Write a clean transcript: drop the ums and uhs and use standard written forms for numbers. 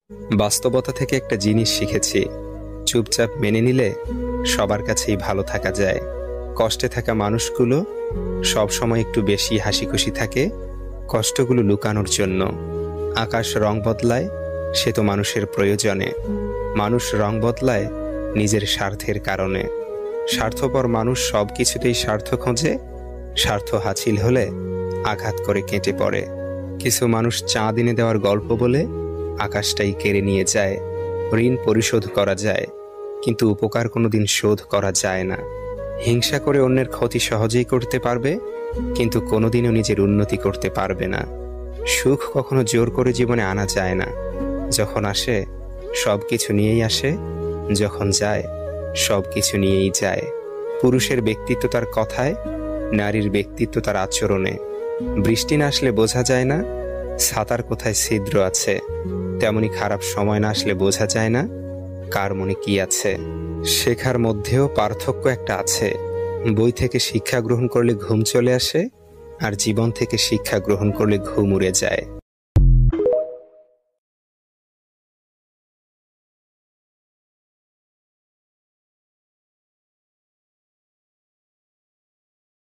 বাস্তবতা থেকে একটা জিনিস শিখেছি, চুপচাপ মেনে নিলে সবার কাছেই ভালো থাকা যায়। কষ্টে থাকা মানুষগুলো সবসময় একটু বেশি হাসি খুশি থাকে কষ্টগুলো লুকানোর জন্য। আকাশ রং বদলায়, সে তো মানুষের প্রয়োজনে। মানুষ রং বদলায় নিজের স্বার্থের কারণে। স্বার্থপর মানুষ সব কিছুতেই স্বার্থ খোঁজে, স্বার্থ হাসিল হলে আঘাত করে কেটে পড়ে। কিছু মানুষ চাঁদ এনে দেওয়ার গল্প বলে আকাশটাই কেড়ে নিয়ে যায়। ঋণ পরিশোধ করা যায়, কিন্তু উপকার কোনোদিন শোধ করা যায় না। হিংসা করে অন্যের ক্ষতি সহজেই করতে পারবে, কিন্তু কোনোদিনও নিজের উন্নতি করতে পারবে না। সুখ কখনো জোর করে জীবনে আনা যায় না। যখন আসে সব কিছু নিয়েই আসে, যখন যায় সব কিছু নিয়েই যায়। পুরুষের ব্যক্তিত্ব তার কথায়, নারীর ব্যক্তিত্ব তার আচরণে। বৃষ্টি না আসলে বোঝা যায় না ছাতার কোথায় ছিদ্র আছে, তেমনি খারাপ সময় না আসলে বোঝা যায় না কার মনে কি আছে। শেখার মধ্যেও পার্থক্য একটা আছে। বই থেকে শিক্ষা গ্রহণ করলে ঘুম চলে আসে, আর জীবন থেকে শিক্ষা গ্রহণ করলে ঘুম উড়ে যায়।